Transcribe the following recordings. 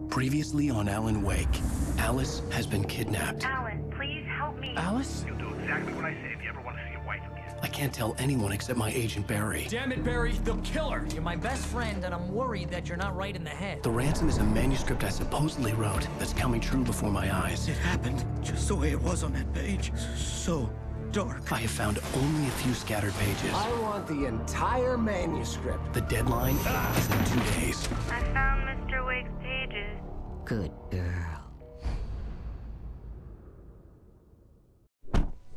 Previously on Alan Wake, Alice has been kidnapped. Alan, please help me. Alice? You'll do exactly what I say if you ever want to see your wife again. I can't tell anyone except my agent Barry. Damn it, Barry, they'll kill her. You're my best friend, and I'm worried that you're not right in the head. The ransom is a manuscript I supposedly wrote that's coming true before my eyes. It happened just the way it was on that page. So dark. I have found only a few scattered pages. I want the entire manuscript. The deadline is in 2 days. I found Mr. Wake's pages. Good girl.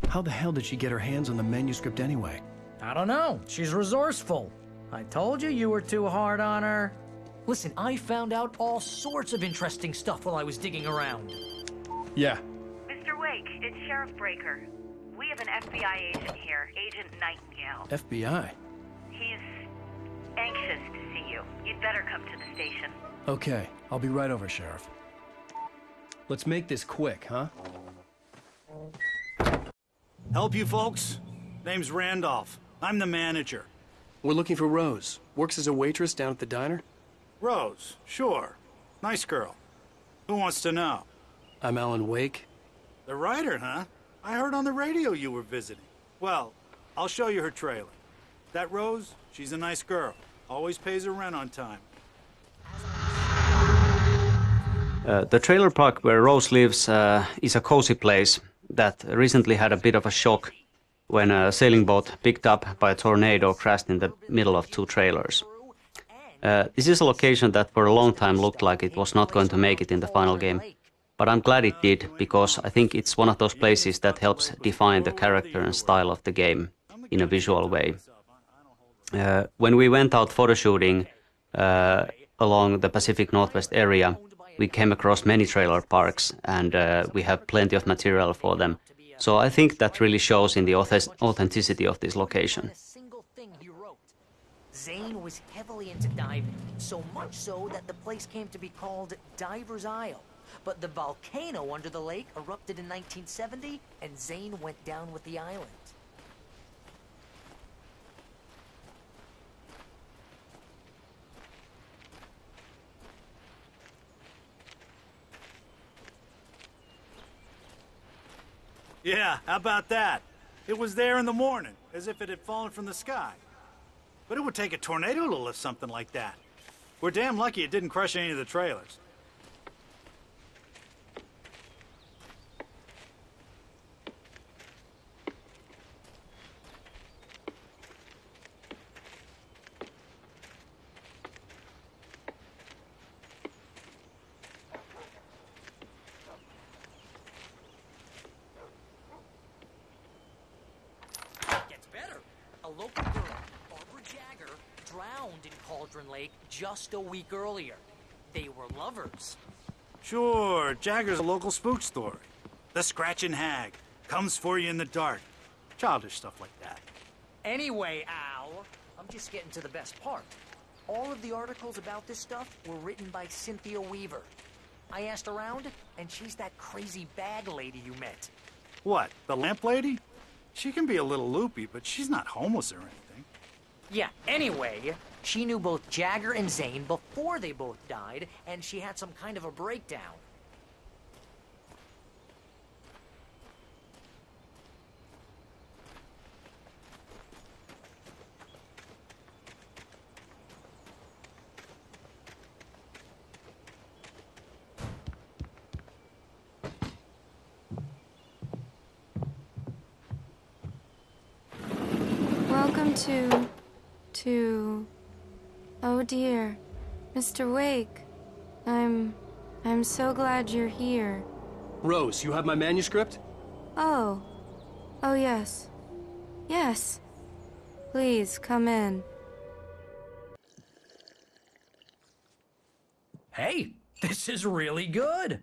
How the hell did she get her hands on the manuscript anyway? I don't know. She's resourceful. I told you you were too hard on her. Listen, I found out all sorts of interesting stuff while I was digging around. Yeah. Mr. Wake, it's Sheriff Breaker. We have an FBI agent here, Agent Nightingale. FBI? He's anxious to see you. You'd better come to the station. Okay, I'll be right over, Sheriff. Let's make this quick, huh? Help you folks? Name's Randolph. I'm the manager. We're looking for Rose. Works as a waitress down at the diner. Rose, sure. Nice girl. Who wants to know? I'm Alan Wake. The writer, huh? I heard on the radio you were visiting. Well, I'll show you her trailer. That Rose, she's a nice girl. Always pays her rent on time. The trailer park where Rose lives is a cozy place that recently had a bit of a shock when a sailing boat picked up by a tornado crashed in the middle of two trailers. This is a location that for a long time looked like it was not going to make it in the final game, but I'm glad it did because I think it's one of those places that helps define the character and style of the game in a visual way. When we went out photo shooting along the Pacific Northwest area, we came across many trailer parks and we have plenty of material for them. So I think that really shows in the authenticity of this location. Zane was heavily into diving, so much so that the place came to be called Diver's Isle. But the volcano under the lake erupted in 1970, and Zane went down with the island. Yeah, how about that? It was there in the morning, as if it had fallen from the sky. But it would take a tornado to lift something like that. We're damn lucky it didn't crush any of the trailers. A local girl, Barbara Jagger, drowned in Cauldron Lake just a week earlier. They were lovers. Sure, Jagger's a local spook story. The Scratching Hag comes for you in the dark. Childish stuff like that. Anyway, Al, I'm just getting to the best part. All of the articles about this stuff were written by Cynthia Weaver. I asked around, and she's that crazy bag lady you met. What, the lamp lady? She can be a little loopy, but she's not homeless or anything. Yeah, anyway, she knew both Jagger and Zane before they both died, and she had some kind of a breakdown. Welcome to... Oh dear, Mr. Wake. I'm so glad you're here. Rose, you have my manuscript? Oh. Oh yes. Yes. Please, come in. Hey, this is really good.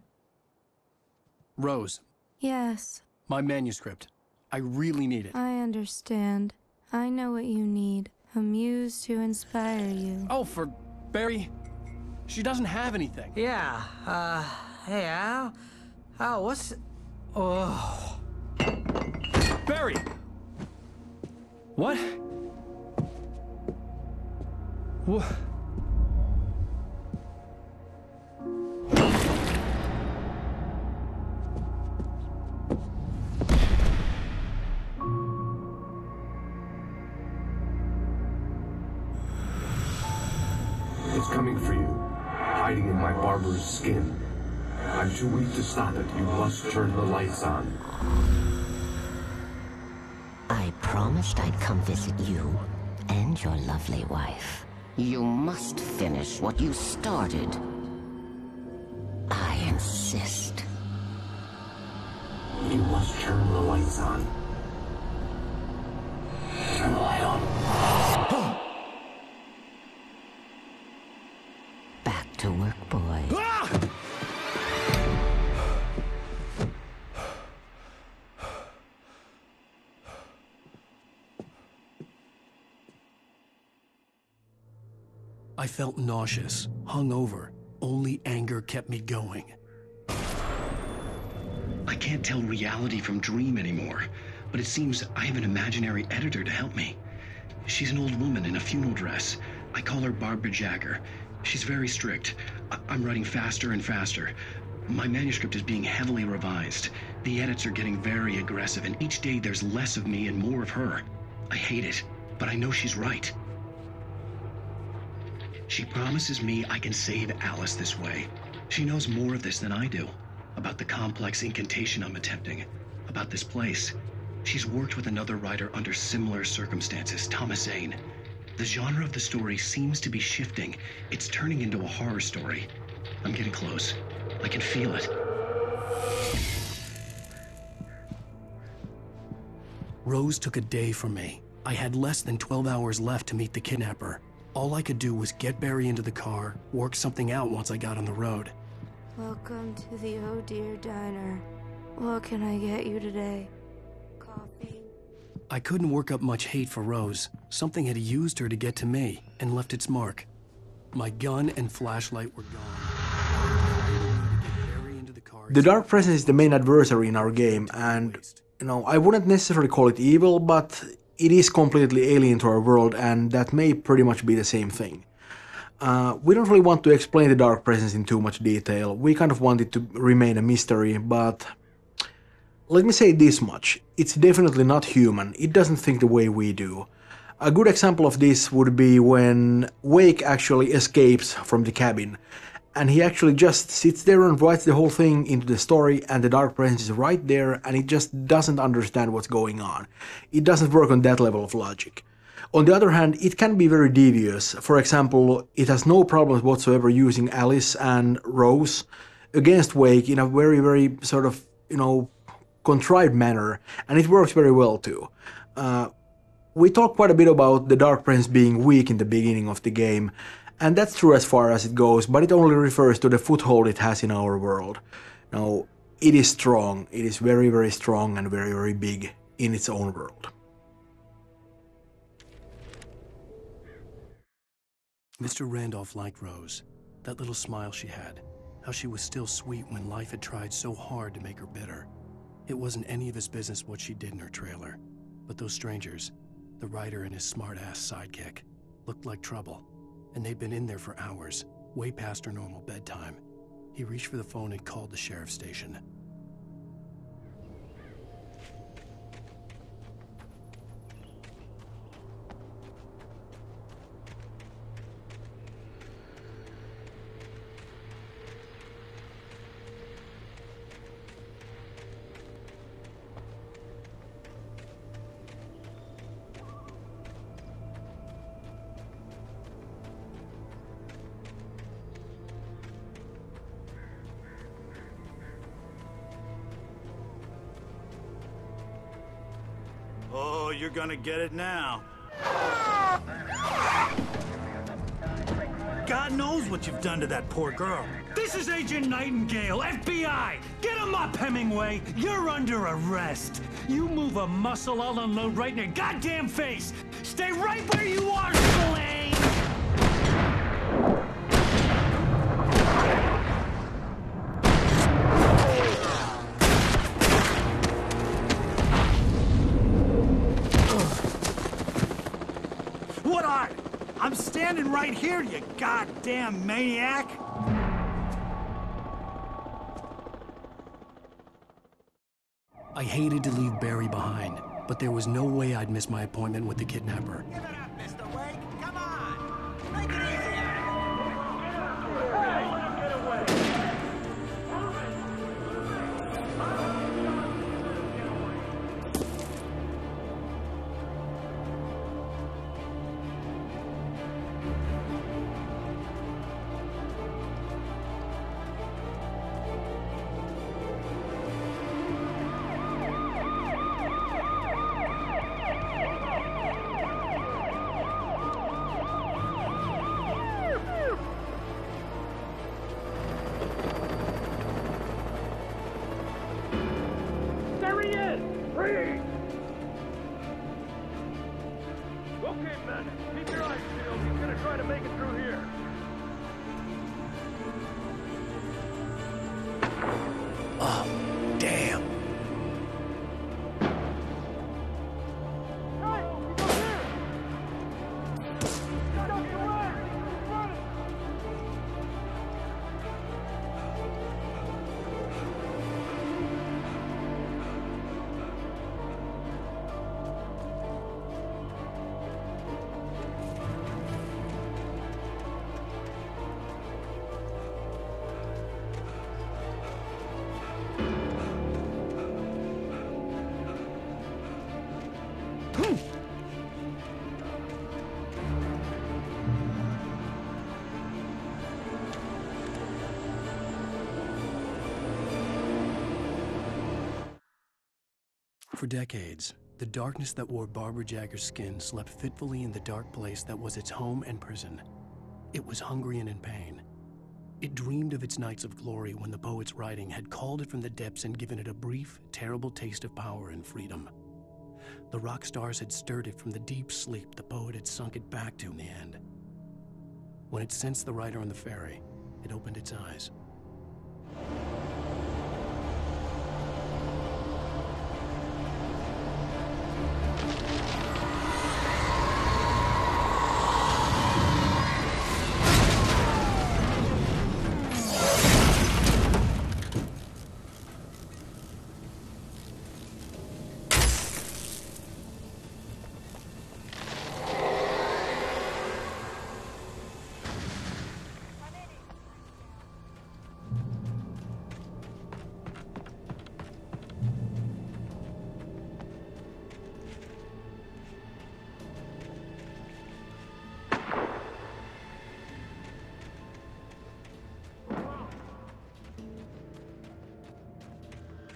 Rose, Yes, my manuscript. I really need it. I understand. I know what you need. A muse to inspire you. Oh, for Barry? She doesn't have anything. Yeah, hey, Al? Al, what's... Oh... Barry! What? What? hiding in my barber's skin. I'm too weak to stop it. You must turn the lights on. I promised I'd come visit you and your lovely wife. You must finish what you started. I insist. You must turn the lights on. Turn the light on. Back to work, boy. I felt nauseous, hungover. Only anger kept me going. I can't tell reality from dream anymore, but it seems I have an imaginary editor to help me. She's an old woman in a funeral dress. I call her Barbara Jagger. She's very strict. I'm writing faster and faster. My manuscript is being heavily revised. The edits are getting very aggressive, and each day there's less of me and more of her. I hate it, but I know she's right. She promises me I can save Alice this way. She knows more of this than I do. About the complex incantation I'm attempting. About this place. She's worked with another writer under similar circumstances, Thomas Zane. The genre of the story seems to be shifting. It's turning into a horror story. I'm getting close. I can feel it. Rose took a day from me. I had less than 12 hours left to meet the kidnapper. All I could do was get Barry into the car, work something out once I got on the road. Welcome to the Oh Dear Diner. What can I get you today? Coffee? I couldn't work up much hate for Rose. Something had used her to get to me and left its mark. My gun and flashlight were gone. The Dark Presence is the main adversary in our game, and, I wouldn't necessarily call it evil, but it is completely alien to our world, and that may pretty much be the same thing. We don't really want to explain the Dark Presence in too much detail. We kind of want it to remain a mystery, but let me say this much. It's definitely not human. It doesn't think the way we do. A good example of this would be when Wake actually escapes from the cabin, and he actually just sits there and writes the whole thing into the story, and the Dark Presence is right there, and it just doesn't understand what's going on. It doesn't work on that level of logic. On the other hand, it can be very devious. For example, it has no problems whatsoever using Alice and Rose against Wake in a very, very sort of, contrived manner, and it works very well too. We talked quite a bit about the Dark Presence being weak in the beginning of the game, and that's true as far as it goes, but it only refers to the foothold it has in our world. Now, it is strong. It is very, very strong and very, very big in its own world. Mr. Randolph liked Rose. That little smile she had. How she was still sweet when life had tried so hard to make her bitter. It wasn't any of his business what she did in her trailer. But those strangers, the writer and his smart-ass sidekick, looked like trouble. And they'd been in there for hours, way past her normal bedtime. He reached for the phone and called the sheriff's station. Oh, you're gonna get it now. God knows what you've done to that poor girl. This is Agent Nightingale, FBI! Get him up, Hemingway! You're under arrest! You move a muscle, I'll unload right in your goddamn face! Stay right where you are, Spillane! What are? I'm standing right here, you goddamn maniac! I hated to leave Barry behind, but there was no way I'd miss my appointment with the kidnapper. Give it up, Mr. Wake! Come on! Make it easy! There he is! Freeze! Okay, men, keep your eyes peeled. He's gonna try to make it through here. Oh, damn. For decades, the darkness that wore Barbara Jagger's skin slept fitfully in the dark place that was its home and prison. It was hungry and in pain. It dreamed of its nights of glory when the poet's writing had called it from the depths and given it a brief, terrible taste of power and freedom. The rock stars had stirred it from the deep sleep the poet had sunk it back to in the end. When it sensed the writer on the ferry, it opened its eyes.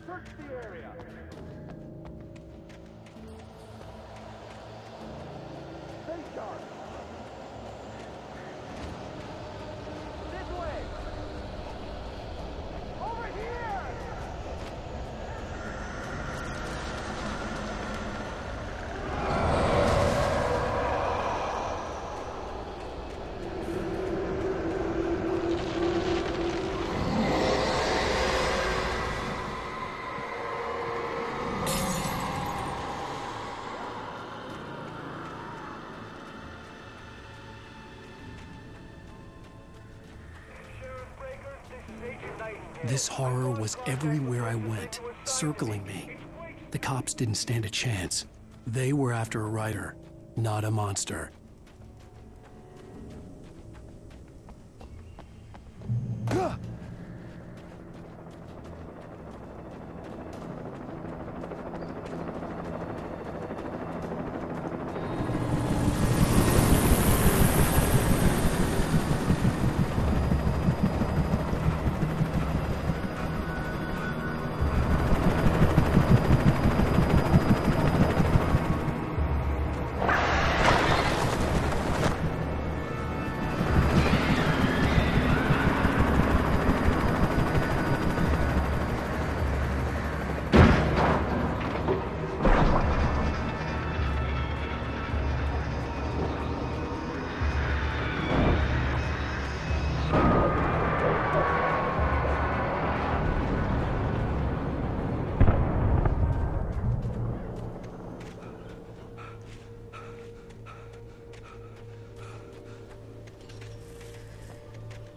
Search the area. Stay sharp. This way. Over here. This horror was everywhere I went, circling me. The cops didn't stand a chance. They were after a writer, not a monster.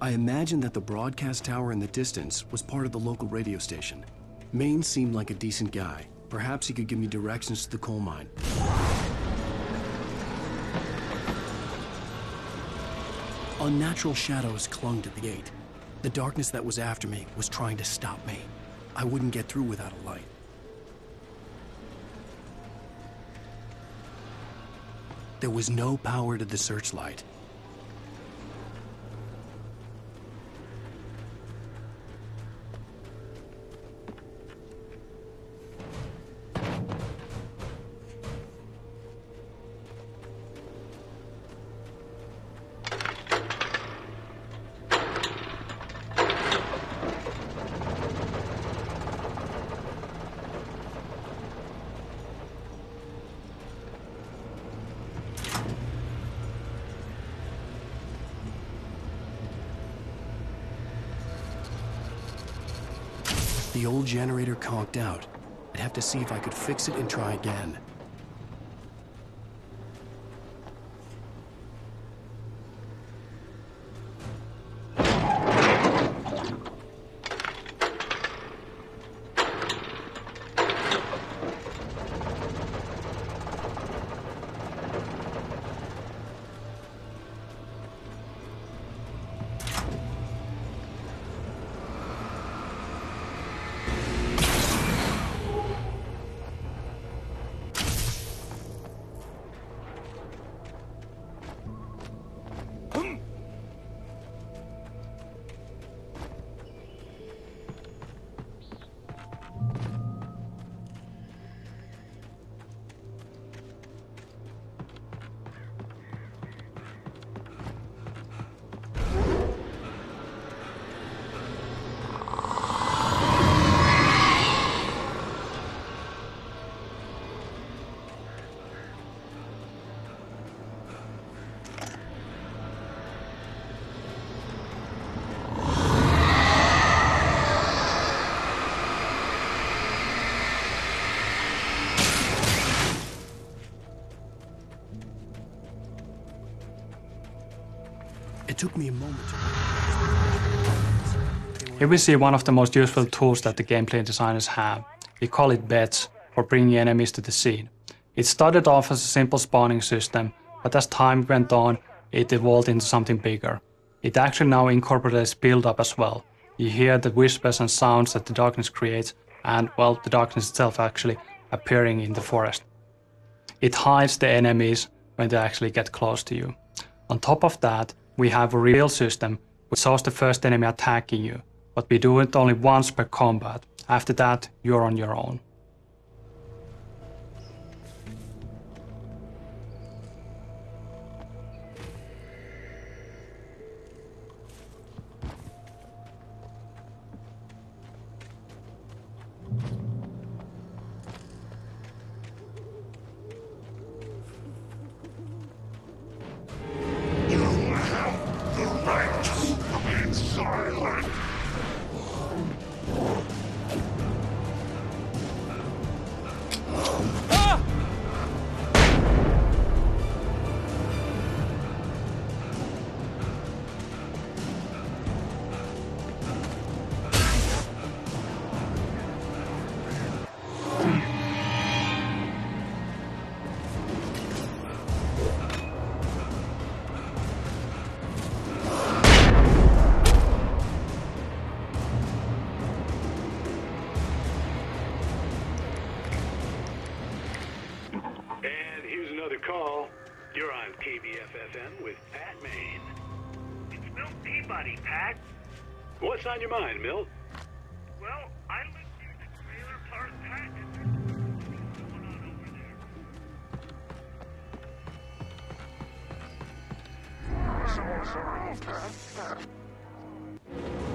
I imagined that the broadcast tower in the distance was part of the local radio station. Maine seemed like a decent guy. Perhaps he could give me directions to the coal mine. Unnatural shadows clung to the gate. The darkness that was after me was trying to stop me. I wouldn't get through without a light. There was no power to the searchlight. The old generator conked out. I'd have to see if I could fix it and try again. It took me a moment to... Here we see one of the most useful tools that the gameplay designers have. We call it beds, for bringing enemies to the scene. It started off as a simple spawning system, but as time went on, it evolved into something bigger. It actually now incorporates build-up as well. You hear the whispers and sounds that the darkness creates, and, well, the darkness itself actually appearing in the forest. It hides the enemies when they actually get close to you. On top of that, we have a reveal system which shows the first enemy attacking you, but we do it only once per combat. After that, you're on your own. Call. You're on KBFFM with Pat Maine. It's Milt Peabody, Pat. What's on your mind, Milt? Well, I lived near the trailer park, Pat, and there's going on over there.